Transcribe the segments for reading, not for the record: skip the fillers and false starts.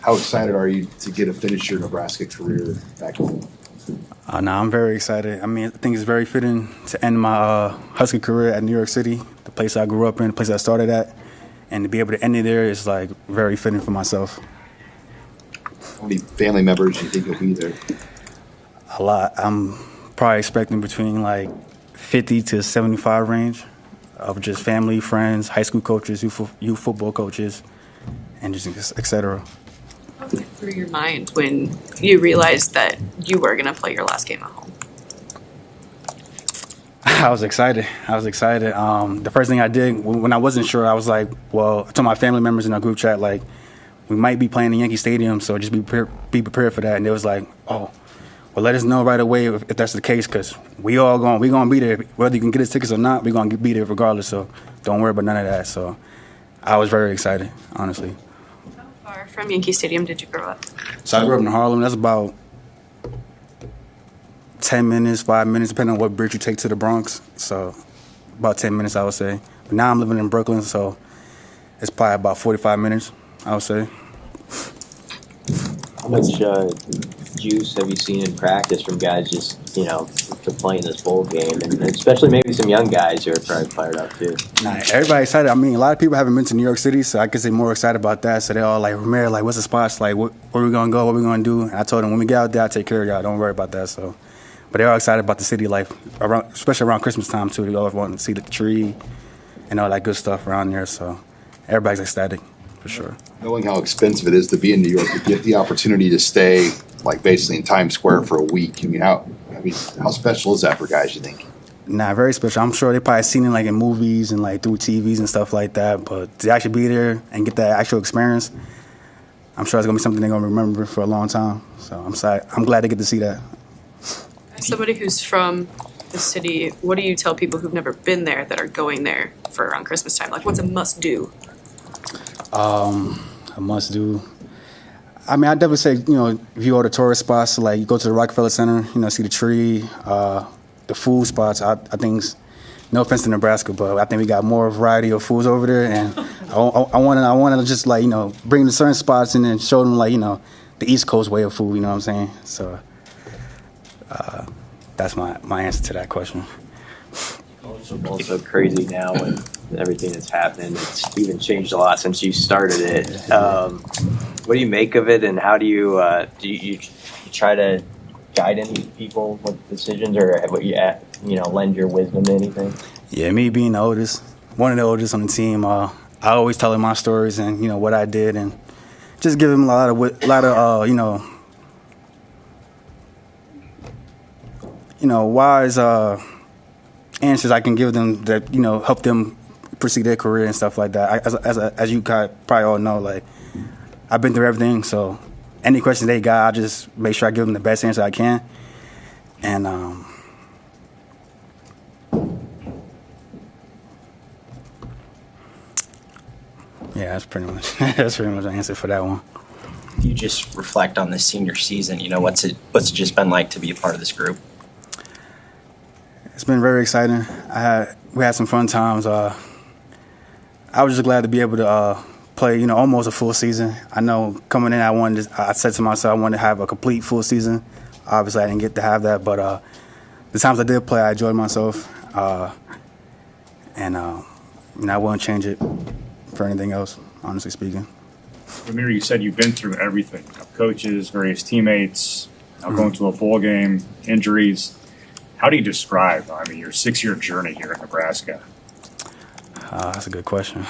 How excited are you to finish your Nebraska career back home? No, I'm very excited. I mean, I think it's very fitting to end my Husky career at New York City, the place I grew up in, the place I started at, and to be able to end it there is like very fitting for myself. How many family members do you think will be there? A lot. I'm probably expecting between like 50 to 75 range of just family, friends, high school coaches, youth football coaches, and just et cetera. What went through your mind when you realized that you were going to play your last game at home? I was excited. The first thing I did when I wasn't sure, I was like, well, I told my family members in our group chat, like, we might be playing in Yankee Stadium, so just be prepared for that. And they was like, oh, well, let us know right away if that's the case, because we gonna be there. Whether you can get us tickets or not, we gonna be there regardless. So don't worry about none of that. So I was very excited, honestly. How far from Yankee Stadium did you grow up? So I grew up in Harlem. That's about 10 minutes, 5 minutes, depending on what bridge you take to the Bronx. So about 10 minutes, I would say. But now I'm living in Brooklyn, so it's probably about 45 minutes, I would say. How much juice have you seen in practice from guys just, to play in this bowl game? And especially maybe some young guys who are probably fired up too. Nah, everybody's excited. I mean, a lot of people haven't been to New York City, so I guess they're more excited about that. So they're all like, Rahmir, like, what's the spots? Like, where we going to go? What we going to do? And I told them, when we get out there, I'll take care of y'all. Don't worry about that. So, but they're all excited about the city life, especially around Christmas time, too. They all want to see the tree and all that good stuff around there. So everybody's ecstatic, for sure. Knowing how expensive it is to be in New York, to get the opportunity to stay, like, basically in Times Square for a week, how special is that for guys, you think? Nah, very special. I'm sure they probably seen it like in movies and like through TVs and stuff like that. But to actually be there and get that actual experience, I'm sure it's gonna be something they're gonna remember for a long time. So I'm glad to get to see that. As somebody who's from the city, what do you tell people who've never been there that are going there for around Christmas time? Like, what's a must do? A must do. I mean, I'd definitely say, if you go to tourist spots, like you go to the Rockefeller Center, see the tree, the food spots. I think, no offense to Nebraska, but I think we got more variety of foods over there. And I want to just like, bring the certain spots and then show them like, the East Coast way of food, you know what I'm saying? So that's my answer to that question. Football's so crazy now with everything that's happening. It's even changed a lot since you started it. What do you make of it, and how do you try to guide any people with decisions, or lend your wisdom to anything? Yeah, me being the oldest, one of the oldest on the team, I always tell him my stories and what I did, and just give him a lot of wise answers I can give them that help them pursue their career and stuff like that. As you probably all know, like, I've been through everything, so any questions they got, I just make sure I give them the best answer I can. And yeah, that's pretty much the answer for that one. You just reflect on the senior season. What's it just been like to be a part of this group? It's been very exciting. We had some fun times. I was just glad to be able to play, almost a full season. I know coming in, I said to myself, I wanted to have a complete full season. Obviously, I didn't get to have that, but the times I did play, I enjoyed myself, and I wouldn't change it for anything else, honestly speaking. Rahmir, you said you've been through everything: coaches, various teammates, now going to a bowl game, injuries. How do you describe, your 6-year journey here in Nebraska? That's a good question.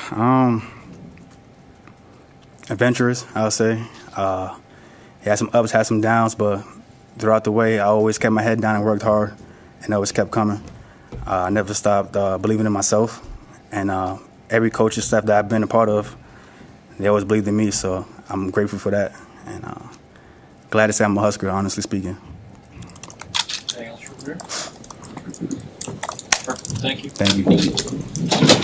Adventurous, I would say. Had some ups, had some downs, but throughout the way, I always kept my head down and worked hard, and always kept coming. I never stopped believing in myself, and every coaching staff that I've been a part of, they always believed in me, so I'm grateful for that, and glad to say I'm a Husker, honestly speaking. Anything else, Rahmir? Perfect. Thank you. Thank you.